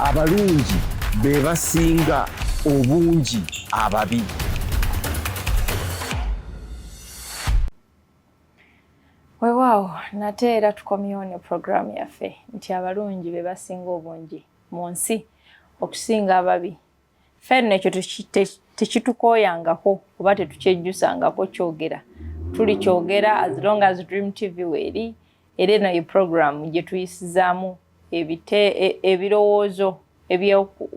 abalungi be basinga obungi ababi. Weewaawo nate era tukomyewo ne programu yaffe nti abalungi be basinga obungi mu nsi okusinga ababi. Ffenno ekyo tekitukooyangako oba tetukyejjusangako kyogera. Tuli kyogera as long as Dream TV weeri era eno ye programu gye tuyisizaamu ebirowoozo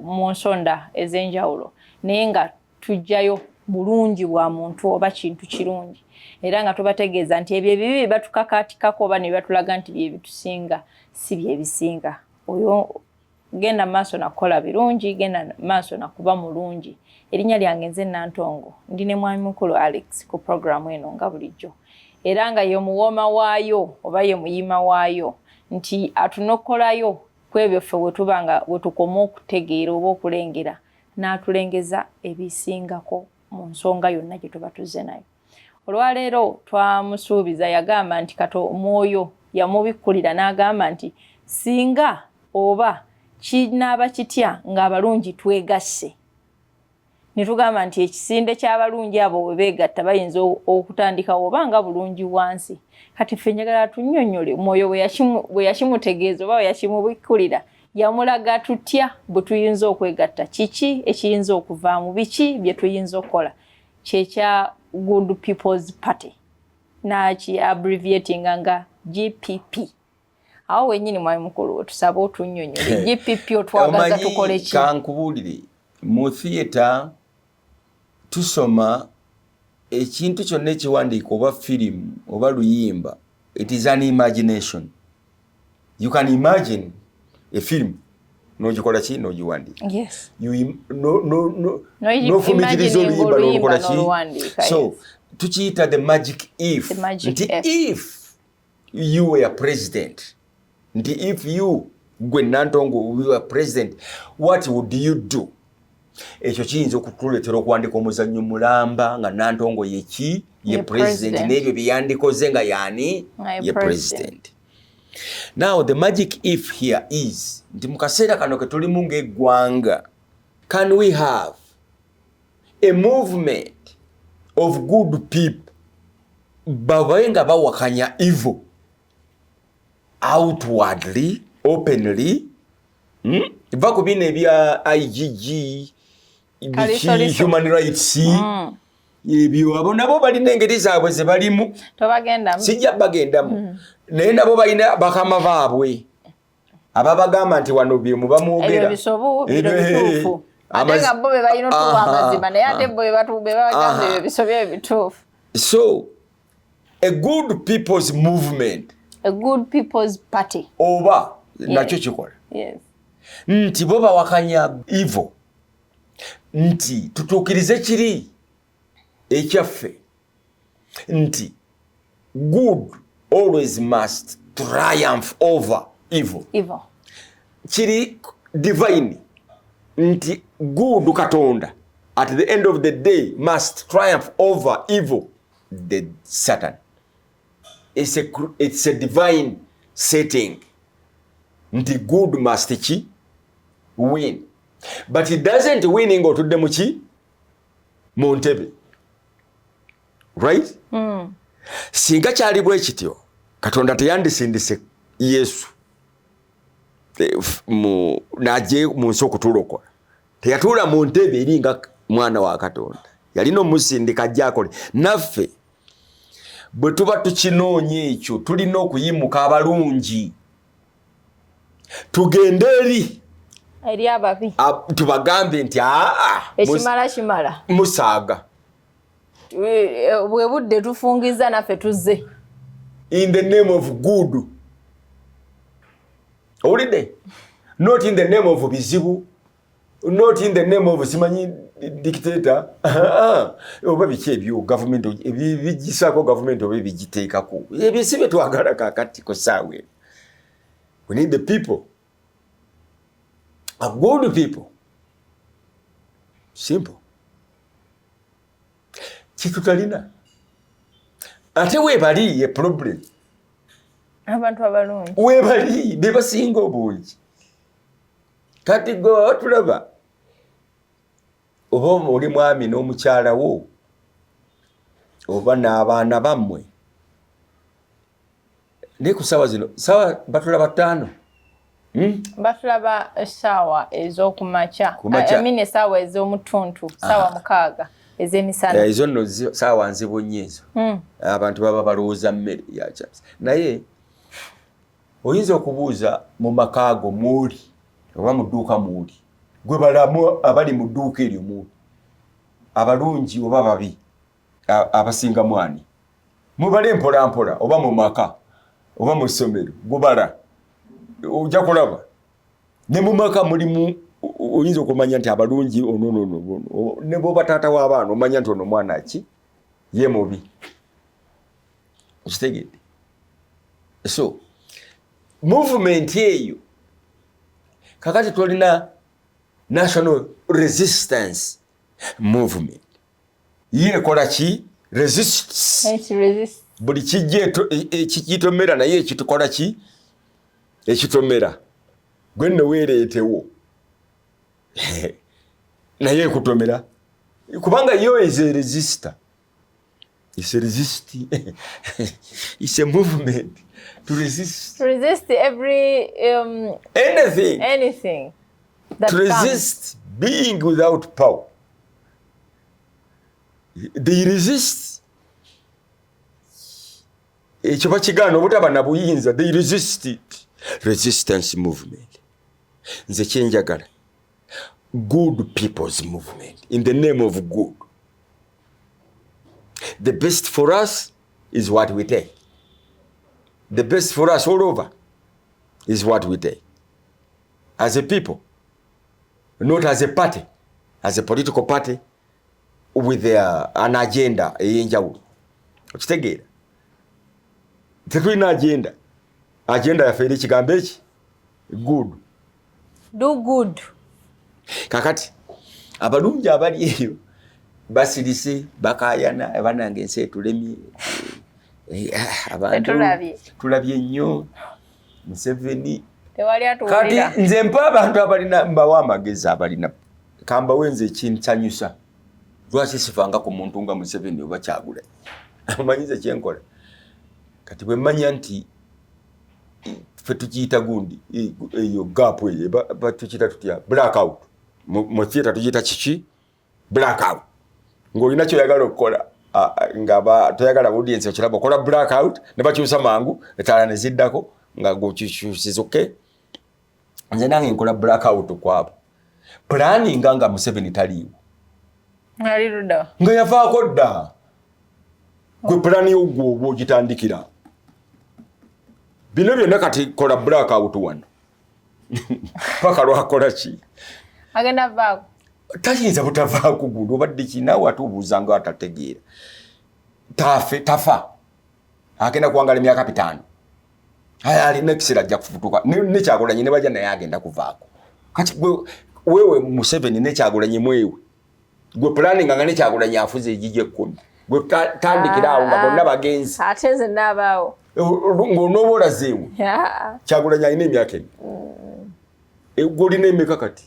mu nsonda ez'enjawulo naye nga tujjayo bulungi bwa muntu oba kintu kirungi. Era nga tubategeeza nti ebyo ebibi batukakaatikako oba ne batulaga nti bye bitusinga si bye bisinga. Oyo genda maaso na kukola birungi, genda maaso na kuba mulungi. Erinnya lyange nze Nantongo, ndi ne mwami mukulu Alex ku programu eno nga bulijjo. Era nga ye muwooma waayo oba ye muyima waayo nti atunokolayo ku ebyo ffe we tukoma okutegeera oba okulengera n'atulengeza ebisingako mu nsonga yonna gye tuba tuzze nayo. Olwaleero twamusuubiza yagamba nti kato omwoyo yamubikkulira n'agamba nti singa oba kinaaba kitya ng'abalungi twegasse. Ne tugamba nti ekisinde ky'abalungi abo we beegatta bayinza okutandikawo oba nga bulungi wansi. Kati ffe njagala tunnyonnyole omwoyo bwe yakimutegeeza oba bwe yakimubikkulira yamulaga tutya bwe tuyinza okwegatta, kiki ekiyinza okuvaamu, biki bye tuyinza okukola. Kyekya Good People's Party naki abbreviatinga nga GPP. Awo wennyini mwami mukulu wetusaba otunnyonnyole GPP otwagaza tukole ki? Kankubuulire mu theatre tusoma ekintu kyonna ekiwandiika oba firimu oba luyimba, it is an imagination. You can imagine a film n'ogikola ki n'ogiwandiika. Yes. N'ofumikiriza oluyimba n'olukola ki. So tukiyita the magic if. Nti if you were president, nti if you gwe Nantongo were president, what would you do? Ekyo kiyinza okutuleetera okuwandika omuzannyo mulamba nga Nantongo ye president n'ebyo byeyandikoze nga yaani ye president. Now the magic if here is nti mu kaseera kano ke tulimu ng'eggwanga, can we have a movement of good people babaye nga bawakanya evil outwardly, openly? Iva ku bino ebya IGG, human rights, ebyo abo nabo balina engeri zaabwe ze balimu. Sijja bagendamu. Naye nabo balina bakama baabwe ababagamba nti wano bye muba mwogera. Ebyo bisobo bituufu. Ate nga bo be balina otuwa amazima naye ate bo be babagamba ebyo bisobyo ebituufu. So, a good people's movement. A good people's party. Oba nakyo kikola. Yes. Nti bo bawakanya evil. Nti tutuukirize kiri ekyaffe. Nti good always must triumph over evil. Evil. Kiri divine. Nti good Katonda at the end of the day must triumph over evil, the Satan. It's a divine setting. Nti good must win. But it doesn't winning otudde mu ki? Mu ntebe. Right? Singa kyali bwe kityo Katonda teyandisindise Yesu naje mu nsi okutulokola. Teyatuula mu ntebe eri nga mwana wa Katonda. Yalina omusindika gy'akole. Naffe bwe tuba tukinoonya ekyo tulina okuyimuka abalungi. Tugende eri ababi. Tubagambe nti ekimala musaaga. Bwe budde tufungiza naffe tuzze. In the name of good. Owulidde? Not in the name of bizibu. Not in the name of simanyi dictator. Oba biki ebyo government ebigisako government oba ebigiteekako. Ebyo si bye twagala kakati ko saawe. We need the people. A good people. Simple. Kitutalina. Ate webali ye problem. Abantu abalungi. Webali be basinga obungi. kati go tulaba oba oli mwami n'omukyala wo oba n'abaana bammwe ne ku ssaawa zino ssaawa batulaba 5 batulaba essaawa ez'okumakya essaawa ez'omutuntu ssaawa 6 ez'emisana ezo nno ssaawa nzibu nnyo ezo abantu baba balowooza mmere yakyasa naye oyinza okubuuza mu makaago mwoli oba mu dduuka mwoli gwe balamu abali mu dduuka eryo mwoli abalungi oba babi abasinga mwani mubale mpolampola oba mu maka oba mu ssomero gubala ojja kulaba ne mu maka mulimu oyinza okumanya nti abalungi ono ne bwoba taata w'abaana omanya nti ono mwana ki ye mubi okitegedde so movement eyo kakati tulina national resistance movement yekola ki resist buli kijje ekikitomera naye ekitukola ki ekitomera gwe nno weereetewo naye ekutomera kubanga yo is a resistor. It's a resist. It's a movement to resist. To resist every anything that to resist being without power. They resist. Ekyo bakigana obutaba na buyinza. They resist it. Resistance movement. Nze kyenjagala. Good people's movement. In the name of good. The best for us is what we take. The best for us all over is what we take. As a people, not as a party, as a political party with an agenda eyenjawulo. Okitegeera. Tetulina agenda. Agenda yaffe eri kigambo eki good. Do good. Kakati abalungi abali eyo basirise bakayana abanange ensi etulemye abantu tulabye nnyo Museveni tewali atuwulira. Kati nze mpa abantu abalina mbawa amagezi abalina kamba wenze ekintsanyusa lwaki sifanga ku muntu nga Museveni oba Kyagulanyi amanyize kyenkola kati bwe mmanya nti ffe tukiyita gundi eyo gap eyo tukiyita tutya blackout mu theater tukiyita kiki blackout ng'olina kyoyagala okukola nga toyagala audience okiraba okola blackout ne bakyusa mangu etaala ne ziddako nga gokikyusiza okay nze nange nkola blackout kwabo planning nga Museveni taliiwo ali ludda nga yavaako dda gwe plani ogwo oba ogitandikira bino byonna kati kola blackout wano paka lwakola ki agenda vaako tayinza butavaako gundi obadde kinaawe atubuuza nga atategeera tafa agenda kuwangala emyaka 5 alina ekiseera ajja kufutuka ne Kyagulanyi ne bajja naye agenda kuvaako kati wewe Museveni ne Kyagulanyi mwewe gwe planning nga ne Kyagulanyi afuze ejije 10 gwe tandikira awo nga bonna bagenzi ate nze n'abaawo ng'onooba zeewe Kyagulanyi alina emyaka gwe olina emeka kati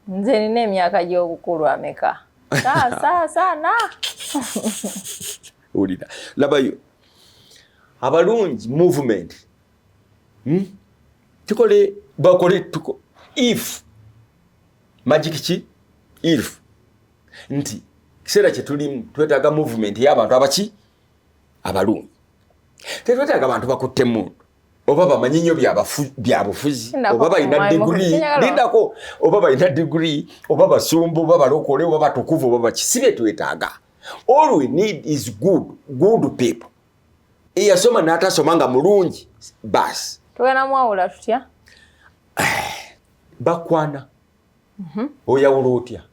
nze nina emyaka gy'obukulu ameka saana olina labayo abalungi movement tukole bakole if magic ki if nti kiseera kye tulimu twetaaga movement y'abantu abaki abalungi tetwetaaga abantu bakutte muntu oba bamanyi nnyo byabufuzi oba balina degree lindako oba balina degree oba basumbu oba balokole oba batukuvu oba bakisibe twetaaga. All we need is good people. Eyasoma n'atasoma nga mulungi basi tugenda mwawula tutya bakwana oyawula otya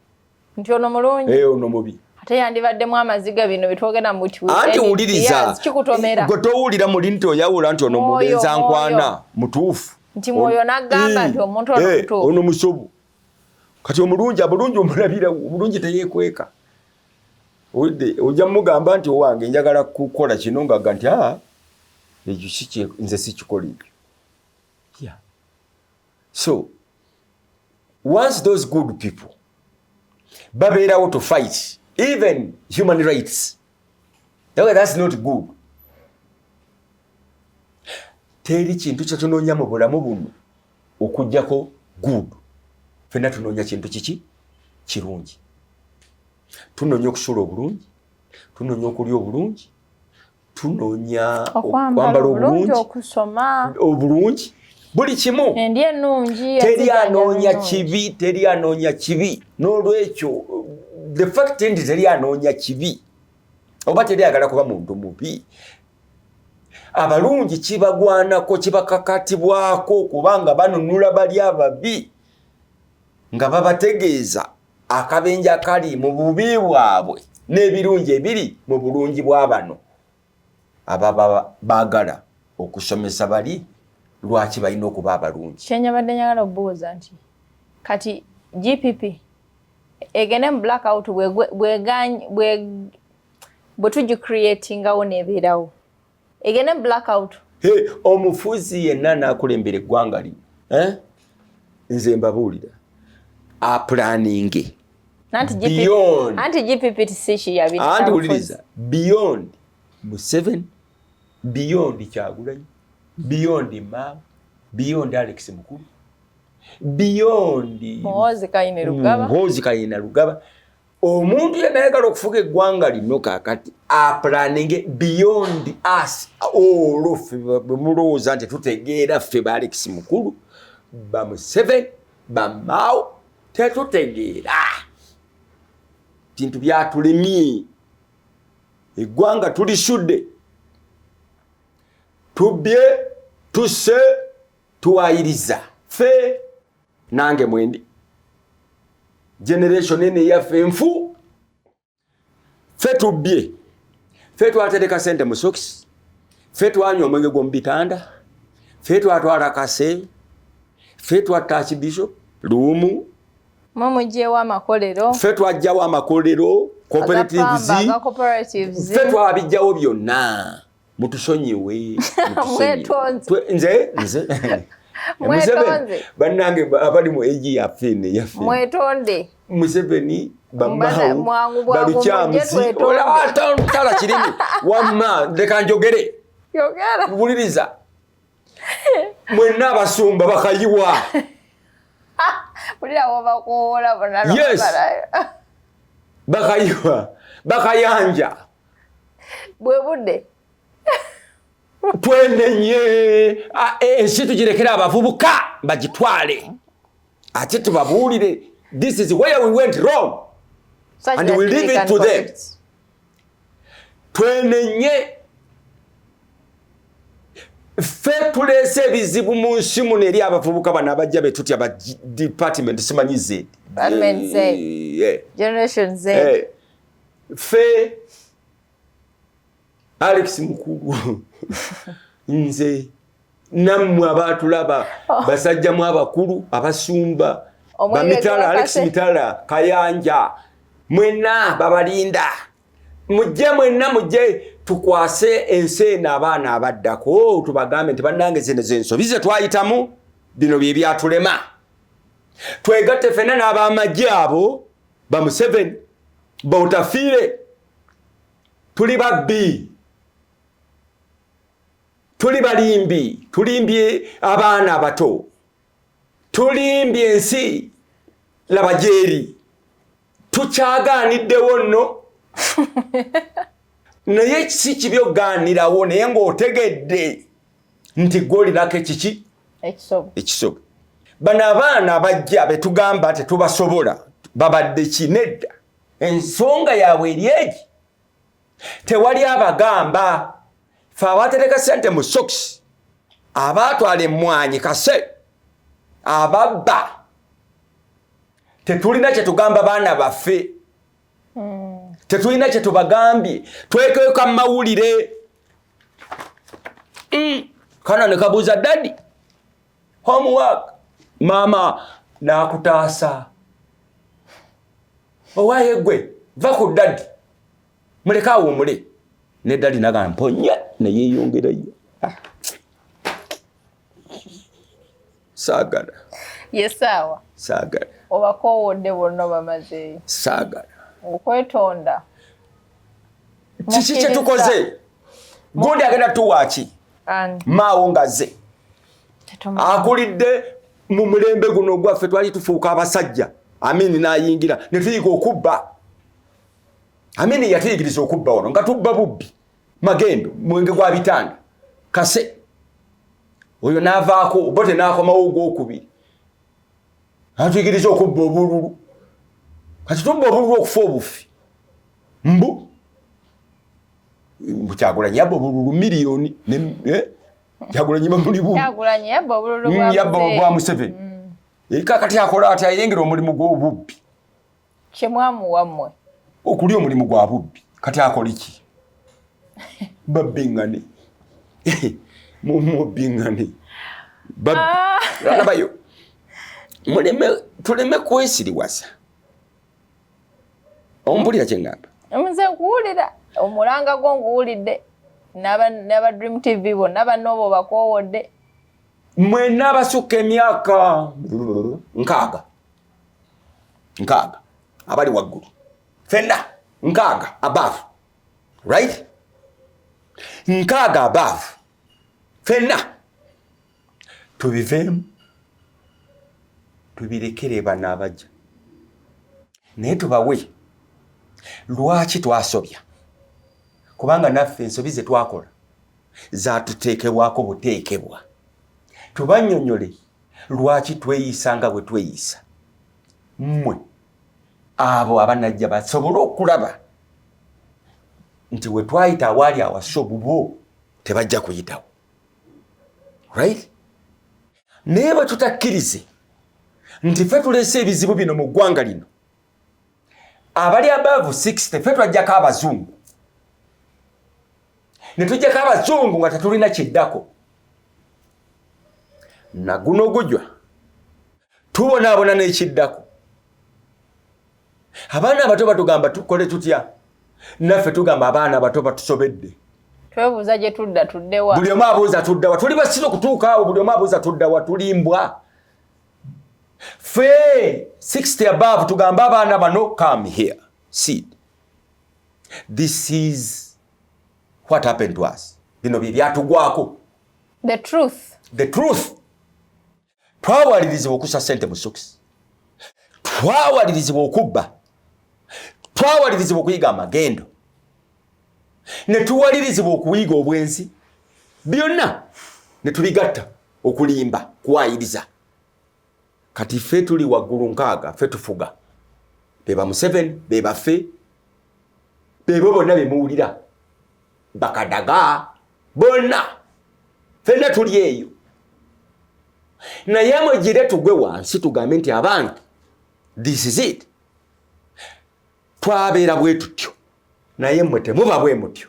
nti ono mulungi ono mubi ate yandibaddemu amaziga bino bitwogera mu buti anti wuliriza kikutomera gwe towulira muli nti oyawula nti ono mulenza nkwana mutuufu nti mwoyo n'agamba nti omuntu ono mutuufu ono musobo kati omulungi omulabira omulungi teyeekweka ojja mugamba nti owange njagala kukola kino ngaga nti ekyo nze sikikola ekyo so once those good people babeerawo to fight even human rights, that's not good. Teri kintu kye tunoonya mu bulamu buno okujjako good. Fenna tunoonya kintu kiki kirungi. Tunoonya okusula obulungi, tunoonya okulya obulungi, tunoonya okwambala obulungi, okusoma obulungi, buli kimu. Endi ennungi, teri anoonya kibi. N'olwekyo the fact nti teri anoonya kibi oba teri ayagala kuba muntu mubi, abalungi kibagwanako, kibakakatibwako kubanga banunula bali ababi nga babategeeza akabenja kali mu bubi bwabwe n'ebirungi ebiri mu bulungi bwa bano ababa baagala okusomesa bali lwaki balina okuba abalungi. Kyenyabadde njagala okubuuza nti kati GPP egene mu blackout bwe tugicreatingawo n'ebeerawo egene mu blackout. Omufuzi yenna n'akulembera eggwanga lino nze mbabuulira apulaninge anti GPP tisi yabita anti uliriza beyond Museveni, beyond Kyagulanyi, beyond Mao, beyond Alex Mukulu, beyond Muhoozi Kayinarugaba, omuntu yenna ayagala okufuga eggwanga lino kaakati apulaninge beyond us. Olwo ffe bwe mulowooza nti tutegeera ffe ba Alex Mukulu, ba Museveni, ba Mao, tetutegeera bintu byatulemye. Eggwanga tulisudde, tubye, tusse, tuwayiriza. Ffe nange mwendi generation ene yaffe nfu, ffe tubye, ffe twatereka sente mu sokisi, ffe twanywa omwenge gw'omu bitanda, ffe twatwala kase, ffe twatta Archbishop Luumu, mujjewo amakolero, ffe twajjawo amakolero, cooperatives, ffe twabijjawo byonna. Mutusonyiwe, nze mwetonze bannange abali mu eji yaffe ne yaffe mwetonde Museveni bambawo balukyamuzi tala kirimi wamma leka njogere buliriza mwenna abasumba bakayiwa yes bakayiwa bakayanja bwe budde twenenye ensi tugirekera abavubuka bagitwale ate tubabuulire this is where we went wrong and we leave it to them. Twenenye ffe tuleese ebizibu mu nsi muno eri abavubuka bano abajja be tutya ba department simanyi Z generation Z ffe Alex Mukulu nze nammwe abaatulaba basajjamu abakulu abasumba bamitala Alex Mitala Kayanja mwenna babalinda mujje mwenna mujje tukwase enseene abaana abaddako tubagambe nti bannange zino zensobi ze twayitamu bino bye byatulema twegatte ffenna n'abamagye abo ba Museveni bautafiire tuli babbi tuli balimbi tulimbye abaana abato tulimbye ensi labajeri tukyaganiddewo nno naye si kibyoganirawo naye ng'otegedde nti gwolirako ekiki ekisobo bano abaana abajja betugamba tetubasobola babadde kinedda ensonga yaabwe eri egi tewali abagamba fe abatereka sente mu sokisi abaatwala emmwanyi kase ababba tetulina kyetugamba baana baffe tetulina kyetubagambye twekweka mu mawulire kana ne kabuuza dadi homework maama nakutaasa owaye gwe va ku dadi muleka awumule ne dadi nagamba mponya neyeeyongerayo saagala yesawa Saagala. Obakoowodde bonna bamaze. Saagala. Okwetonda. Kiki kye tukoze? Gundi agenda tuwaaki. Maawo ngazze. Akulidde mu mulembe guno gwaffe twali tufuuka abasajja. Amini n'ayingira ne tuyiga okubba. Amini yatuyigiriza okubba wano nga tubba bubbi. Magendo mwenge gwa bitanda. Kase. Oyo n'avaako bote n'akomawo ogwokubiri. Atuyigiriza okubba obululu. Kati tubba obululu okufa obufi. Mbu. Kyagulanyi yabba obululu miliyoni. Kyagulanyi bamuli bumu. Kyagulanyi yabba obululu bwa Museveni. Kakati akola ati ayengera omulimu gw'obubbi. Kyemwamu wammwe. Okuli omulimu gwa bubbi. Kati akola iki? Babbingane. Mubingane. Labayo. Tuleme kwesiriwasa. Ompulira kye ngamba. Nze kuwulira. Omulanga gwo nguwulidde. N'aba Dream TV bonna banoobo bakoowodde. Mwena abasukka emyaka 6. Abali waggulu. Fenna 6 above. Right? 6 above. Fenna. Tubiveemu. Tubirekere bana abajja. Naye tubawe. Lwaki twasobya? Kubanga naffe ensobi ze twakola zaatuteekebwako buteekebwa. Tubannyonnyole lwaki tweyisa nga bwe tweyisa. Mmwe abo abanajja basobole okulaba nti we twayita awaali awasobu bo tebajja kuyitawo. Right? Naye bwe tutakkirize nti ffe tuleese ebizibu bino mu ggwanga lino, abali above 60 ffe twajjako abazungu. Ne tujjako abazungu nga tetulina kiddako. Na guno gujwa tubonaabona n'ekiddako. Abaana abato batugamba tukole tutya? Naffe tugamba abaana abato batusobedde. Twebuuza gye tudda tuddewa. Buli omu abuuza tuddawa. Tuli basiru okutuuka awo, buli omu abuuza tuddawa, tulimbwa. Ffe 60 above tugamba abaana bano come here. See. This is what happened to us. Bino bye byatugwako. The truth. The truth. Twawalirizibwa okussa ssente mu sokisi. Twawalirizibwa okubba. Twawalirizibwa okuyiga amagendo. Ne tuwalirizibwa okuyiga obwenzi. Byonna ne tubigatta okulimba, kuwayiriza. Kati ffe tuli waggulu 6, ffe tufuga. Beba Museveni, beba ffe. Bebo bonna bemuwulira. Bakadaga. Bonna. Ffenna tuli eyo. Naye mwegire tugwe wansi tugambe nti abantu. This is it. Twabeera bwe tutyo. Naye mmwe temuba bwe mutyo.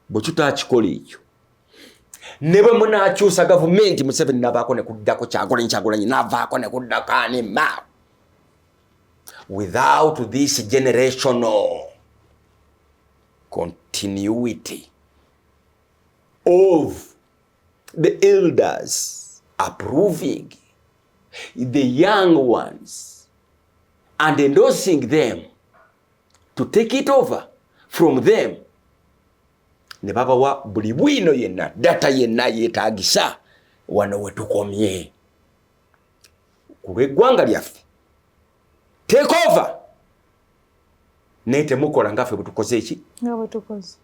Bwe tutakikola ekyo. Ne bwe munaakyusa gavumenti Museveni n'avaako ne kuddako Kyagulanyi n'avaako ne kuddako ani Mao. Without this generational continuity of the elders approving the young ones and endorsing them to take it over from them, ne babawa buli bwino yenna data yenna yeetaagisa wano we tukomye ku lw'eggwanga lyaffe. Take over. Naye temukola nga ffe bwe tukoze eki? Nga bwe tukoze.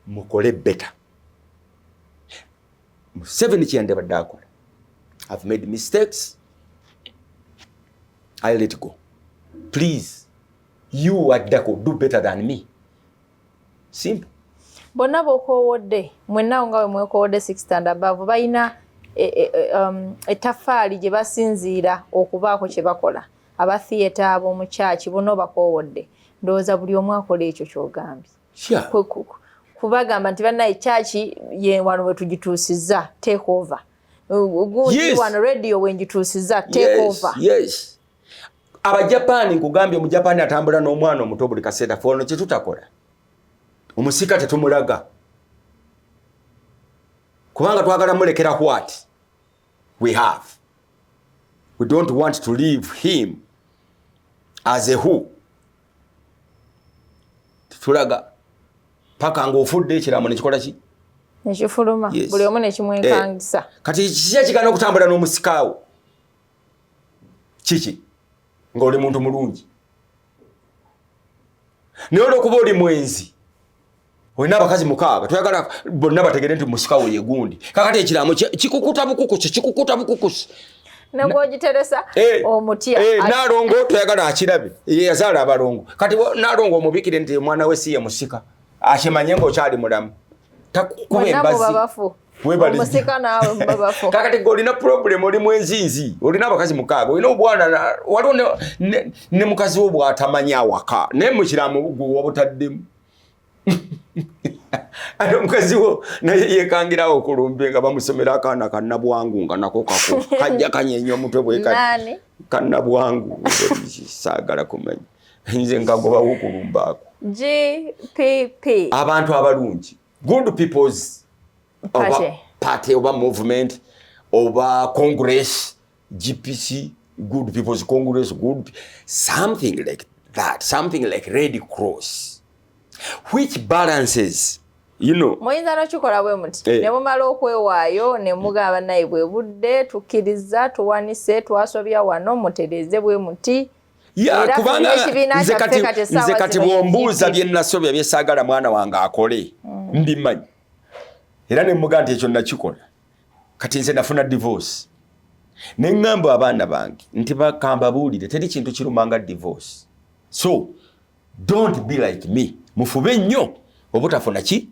Mukole better. Museveni kyeyandibadde akola. I've made mistakes. I let go. Please, you addako, do better than me. Simple. Bonna bokoowodde, mwenna nga bwe mwekoowodde 60 and above, balina ettaffaali gye basinziira okubaako kye bakola. Aba theatre ab'omu kyaki bonna bakoowodde. Ndowooza buli omu akola ekyo ky'ogambye. Kubagamba nti bannaye kyaki ye wano we tugituusizza, take over. Gundi wano radio we ngituusizza, take over. Yes. Abajapani nkugambye omujapani atambula n'omwana omuto buli kaseera foono kye tutakola. Omusika tetumulaga. Kubanga twagala mulekera what we have. we don't want to leave him as a who. Tulaga paka ng'ofudde ekiraamo ne kikola ki? Ne kifuluma. Buli omu ne kimwenkangisa. Kati kiki kigana okutambula n'omusikaawo? Kiki? Ng'oli muntu mulungi. Naye olw'okuba oli mwenzi, olina abakazi 6, toyagala bonna bategere nti musikaawo ye gundi. Kakati ekiraamo kikukuta bukukusi. Nagogiteresa omutya. Nalongo toyagala akirabe. Ye yazaala abalongo. Kati nalongo omubikire nti mwana we si ye musika. Akimanye ng'okyali mulamu. Takukuba embazi. Omusika naawe mbabafu. Kakati olina problem, oli mwenzinzi. Olina abakazi 6. Olina obwana waliwo ne mukazi wo bw'atamanya awaka. Naye mu kiraamo gwe wabutaddemu. Ate omukazi wo naye yeekangirawo okulumbe nga bamusomera akaana kannabwangu nga nako kajja kanyeenya omutwe bwekati. Kannabwangu saagala kumanya. Nze nkagobawo okulumba ako. GPP. Abantu abalungi. Good people's party oba movement oba congress. GPC, good people's congress, good something like that, something like Red Cross, which balances, you know. Muyinza n'okikola bwe muti ne mumala okwewaayo ne mugamba naye bwe budde tukkiriza tuwanise twasobya wano mutereze bwe muti. Kubanga nze kati bw'ombuuza bye nasobya bye saagala mwana wange akole mbimanyi. Era ne mugamba nti ekyo nakikola. Kati nze nafuna divorce. Ne ngamba abaana bange nti bakambabuulire teri kintu kirumanga divorce. So don't be like me. Mufube nnyo obutafuna ki?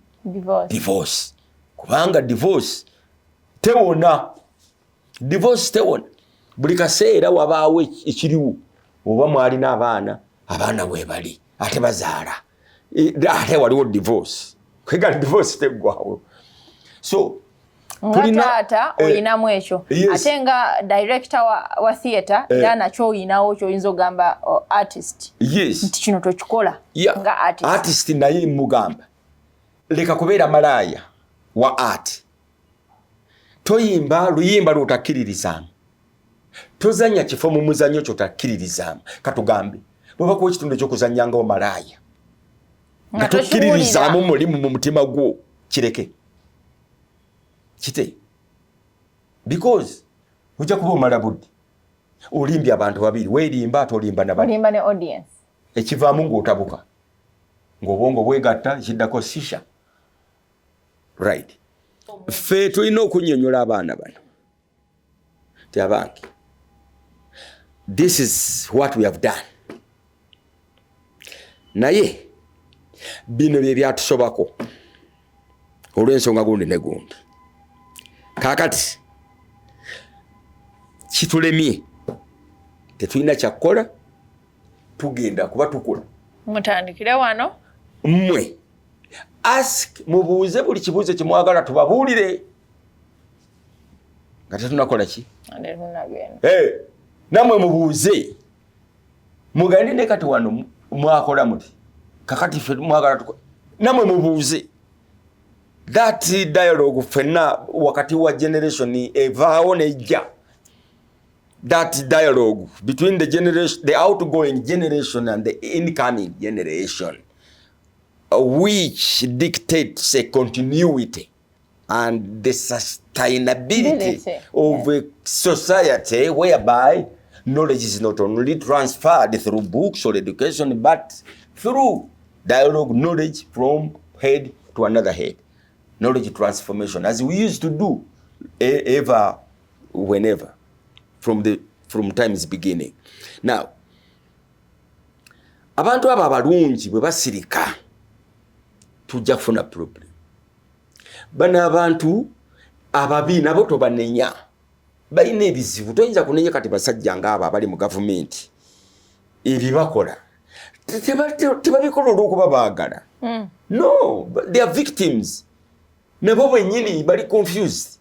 Divorce. Kubanga divorce tewona. Divorce tewona. Buli kaseera wabaawo ekiriwo. Oba mwalina abaana weebali ate bazaala. Ate waliwo divorce. Kwega divorce teggwawo. So taata oyinamu ekyo. Ate nga director wa theatre era nakyo oyinawo ky'oyinza ogamba artist. Yes. Nti kino tokikola nga artist. Artist naye mugamba leka kubeera malaaya wa art. Toyimba luyimba lwotakkiririzaamu. Tozanya kifo mu muzannyo kyotakkiririzaamu. Katugambe bwe bakuwa ekitundu eky'okuzannyangawo malaaya nga tokkiririzaamu mulimu mu mutima gwo, kireke. Kite. Because ojja kuba omala budde. Olimbye abantu babiri. Weerimba ate olimba nabali. Olimba ne audience. Ekivaamu ng'otabuka. Ng'obwongo bwegatta ekiddako sisha. Right. Ffe tulina okunnyonnyola abaana bano. Ti abange. This is what we have done. Naye bino bye byatusobako. Olw'ensonga gundi ne gundi. Kakati kitulemye tetulina kyakukola tugenda kuba tukola. Mutandikire wano. Mmwe ask mubuuze buli kibuuzo kye mwagala tubabuulire. Nga tetunakola ki? Nammwe mubuuze. Mugende ne kati wano mwakola muti. Kakati ffe mwagala tukola. Nammwe mubuuze. That dialogue fena wakati wa generation evaawo nejja. That dialogue between the outgoing generation and the incoming generation, which dictates a continuity and the sustainability of a society whereby knowledge is not only transferred through books or education, but through dialogue, knowledge from head to another head. Knowledge transformation, as we used to do ever, whenever, from time's beginning. Now, abantu abo abalungi bwe basirika tujja kufuna problem. Bano abantu ababi nabo tobanenya. Balina ebizibu. Toyinza kunenya kati basajja ng'abo abali mu gavumenti. Ebibakola. Tebabikola olw'okuba baagala. No, they are victims. Nabo bwennyini bali confused.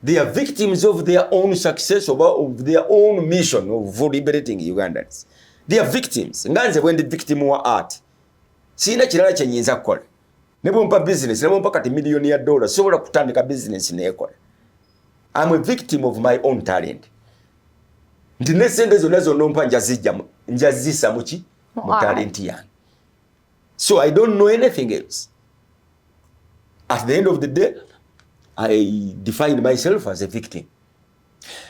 They are victims of their own success, of their own mission of liberating Ugandans. They are victims. Nganze bwendi victim wa art. Sina kirala kye nnyinza kukola. Ne bwempa business, ne bwempa kati $1,000,000, sobola kutandika business neekola. I'm a victim of my own talent. nti ne sente zonna zonnompa njazisa muki mu talenti yange. So I don't know anything else. At the end of the day, I defined myself as a victim.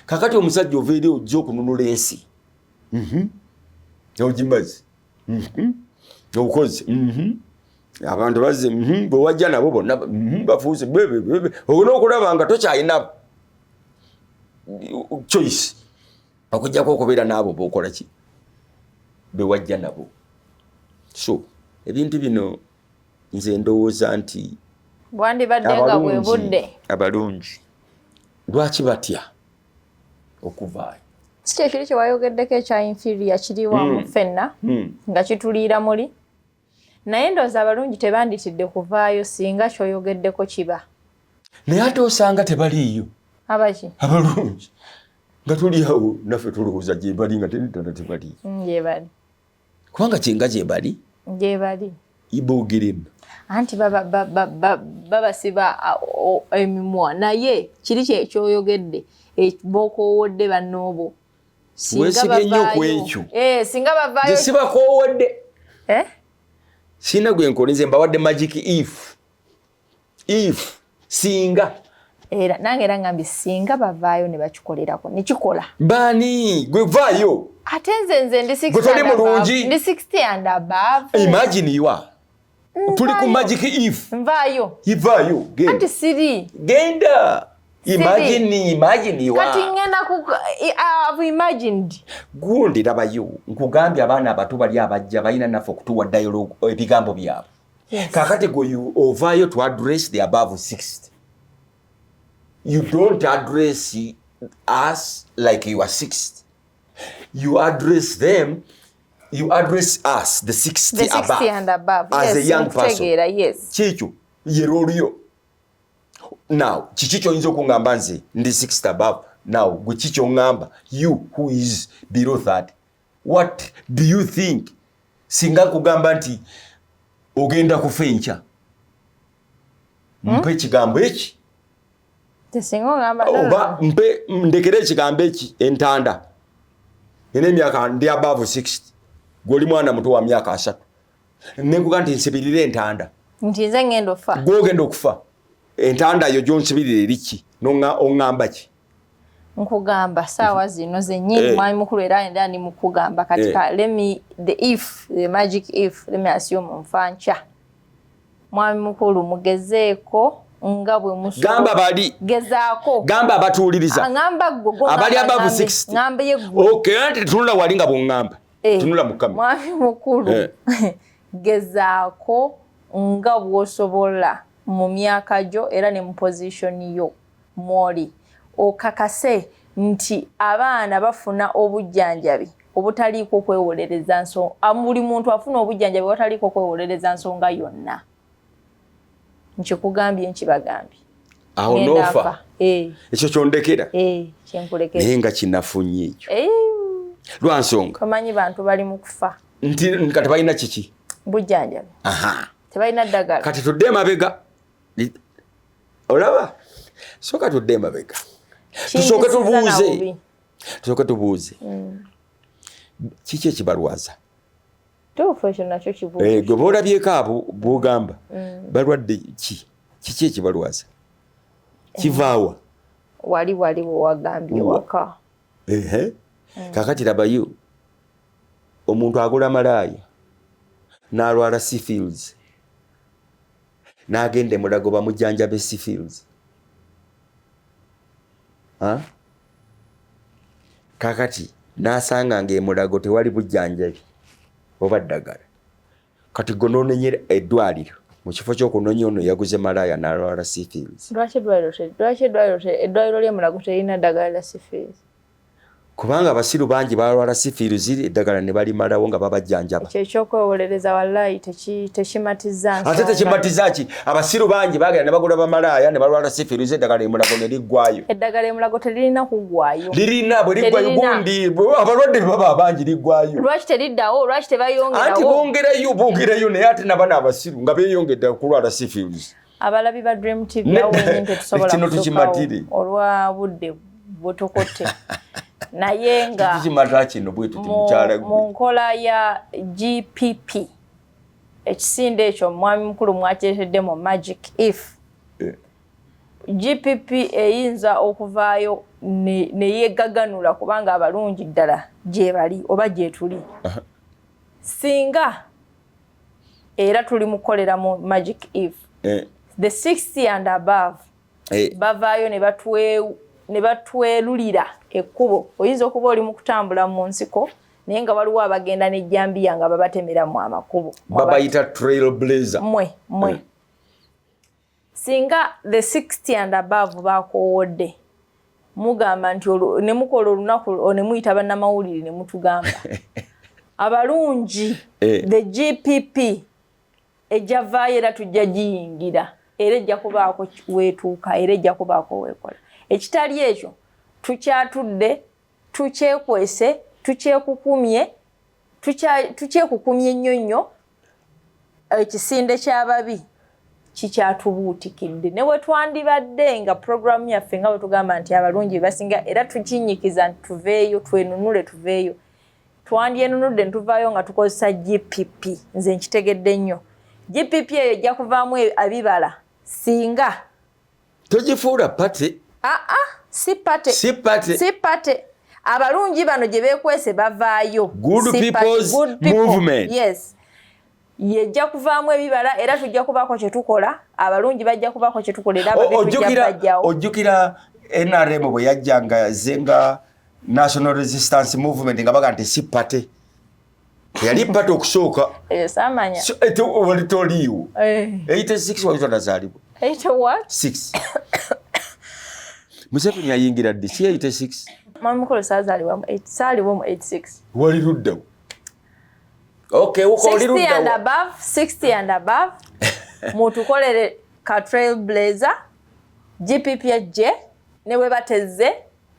Kakati omusajja ova eri ojja okununula ensi. Ogimazi. Obukozi. Abantu bazze bwe wajja nabo bonna bafuuse olina okulaba nga tokyalina choice okujjako okubeera n'abo b'okola ki be wajja nabo. So ebintu bino nze ndowooza nti bwandibadde nga bwe budde abalungi lwaki batya okuvaayo. si ekiri kye wayogeddeko ekya inferior kiri wamu ffenna nga kituliira muli, naye ndowooza abalungi tebanditidde kuvaayo singa kyoyogeddeko kiba. Naye ate osanga tebaliiyo abaki abalungi nga tuli awo naffe tulowooza gye bali nga tenitana tebaliiyo. Gye bali kubanga kyenga gye bali gye bali iboogeremu anti babasiba emimwa, naye kiri kyoyogedde bokoowodde bannoobo weesibye nnyo ku ekyo. Singa bavaayo gye sibakoowodde sina gwe nkolinze mbawadde magic if singa era nange era ngambye singa bavaayo ne bakikolerako ne kikola baani gwe vaayo ate nze ndi 60 and above. Imagine you are tuli ku magic if nvaayo ivaayo anti siri genda imagine you are kati ngenda I've imagined gundi labayo nkugambye abaana abato bali abajja balina naffe okutuwa dialogue ebigambo byabwe. Kakati gwe ovaayo to address the above 60. You don't address us like you are 60. You address them, you address us, the 60 and above. As a young person. Yes. Chicho, yerolio. Now, chichicho inzo kungamba nze, ndi 60 above. Now, gwe chicho ngamba, you who is below 30. What do you think? Singa kugamba nti, ogenda kufencha. Mpe chigambo echi. Tesingo ngamba oba mpe ndekere ekigambo eki entanda ene emyaka ndi above 60 goli mwana muto wa myaka 3 nenkuga nti nsibirire entanda nti nze ngendo fa gwogenda okufa entanda yo gyonsibirire eriki n'oŋŋamba ki nkugamba saawa zino zennyini mwami mukulu era ndani mukugamba katika the magic if let me assume mfancha mwami mukulu mugezeeko nga bwe musobola gamba bali gezaako gamba abatuuliriza ngamba gogo abali above 60 ngamba yeggo okay anti tunula walinga bwongamba tunula mukama mwami mukulu gezaako nga bw'osobola mu myaka gyo era ne mu position yo mwoli okakase nti abaana bafuna obujjanjabi obutaliiko kwewolereza nsonga. Buli muntu afuna obujjanjabi obutaliiko kwewolereza nsonga yonna. Nkikugambye nkibagambye. Aho nofa. Ekyo kyondekera. Kyenkulekera. Naye nga kinafunye ekyo. Lwa nsonga. Bamanyi bantu bali mu kufa. Nti kati balina kiki? Bujjanjabi. Tebalina ddagala. Kati tudde emabega. Olaba? Soka tudde emabega. Tusooke tubuuze. Kiki ekibalwaza? Tuufo nakyo kibuuza. Gwe boolabyeko abo bw'ogamba balwadde kiki ekibalwaza? Kivaawa? Wali wagambye waka. Kakati labayo omuntu agola malaaya n'alwala syphilis n'agenda Mulago bamujjanjabe syphilis. Kakati n'asanga ng'Emulago tewali bujjanjabi oba ddagala. Kati gononenyera eddwaliro mu kifo ky'okunonya ono yaguze malaaya n'alwala syphilis. Lwaki eddwaliro ly'Emulago terina ddagala la syphilis? Kubanga abasiru bangi balwala syphilis eddagala ne balimalawo nga babajjanjaba. Ekyo ekyokwewolereza wallahi tekimatiza nsonga. Ate tekimatiza ki? Abasiru bangi bagenda ne bagula bamalaaya ne balwala syphilis eddagala Emulago ne liggwayo. Eddagala Emulago teririna kuggwayo. Lirina bwe liggwayo gundi abalwadde baba abangi liggwayo. Lwaki teriddawo? Lwaki tebayongerawo? Anti bongerayo naye ate nabana abasiru nga beeyongedde okulwala syphilis. Abalabi ba Dream TV awo nte tusobola kusobola olwa budde butokote. naye nga tukimata kino bwe tuti mukyala mu nkola ya GPP ekisinde ekyo mwami mukulu mwakireetedde mu Magic If GPP eyinza okuvaayo neyegaganula kubanga abalungi ddala gye bali oba gye tuli singa era tuli mukolera mu Magic If the 60 and above bavaayo ne batwerulira ekkubo oyinza okuba oli mu kutambula mu nsiko naye nga waliwo abagenda n'ejjambiya nga babatemeramu amakubo babayita trailblazer mwe singa the 60 and above bakoowodde mugamba nti ne mukola olunaku ne muyita bannamawulire ne mutugamba abalungi the GPP ejjavaayo era tujja giyingira era ejja kubaako weetuuka era ejja kubaako weekola ekitali ekyo tukyatudde tukyekwese tukyekukumye nnyo nnyo ekisinde ky'ababi kikyatubuutikidde ne bwe twandibadde nga puroguramu yaffe nga bwe tugamba nti abalungi basinga era tukinyikiza nti tuveeyo twenunule tuveeyo twandyenunudde ne tuvaayo nga tukozesa GPP nze nkitegedde nnyo GPP eyo ejja kuvaamu ebibala singa togifuula pate si pate abalungi bano gye beekwese bavaayo good people's movement yes yejja kuvaamu ebibala era tujja kubaako kye tukola abalungi bajja kubaako kye tukola era ababijjawo ojjukira NRM bwe yajjanga yazenga National Resistance Movement nga baga nti si pate yali pate okusooka samanya oli toliiwo 86 wali tonazaalibwa 6 Museveni yayingira ddi si 86 mama mukulu saaliwo mu 86 wali luddawo okay uko oli luddawo 60 and above mutukolere ka trailblazer GPP ajje ne bwe batezze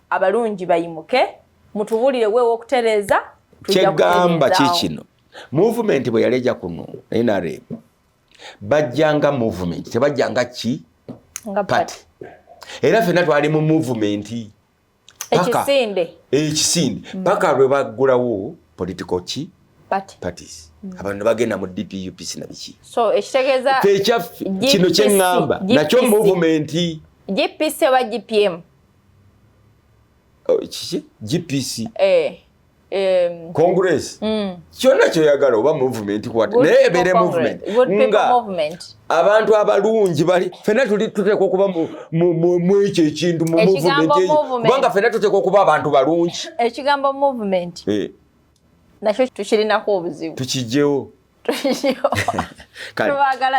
abalungi bayimuke mutubulire wewe okutereza kyegamba kikino movement bwe yaleja kuno NRM bajjanga movement tebajjanga ki nga party era fena twali mu movement ekisinde paka lwe baggulawo political ki parties abantu bagenda mu DPUPC na biki so ekitegeeza kino kyengamba nakyo movement GPC wa GPM kiki GPC Congress kyonna kyoyagala oba movement kwate naye ebeere movement nga abantu abalungi bali fena tuteekwa okuba mu ekyo ekintu mu movement kubanga fena tuteekwa okuba abantu balungi ekigambo movement nakyo tukirinako obuzibu tukijjewo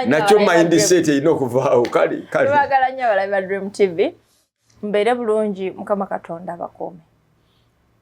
nakyo mindset erina okuvaawo kale tubagala nnyo abalabi ba Dream TV mbeere bulungi Mukama Katonda abakuume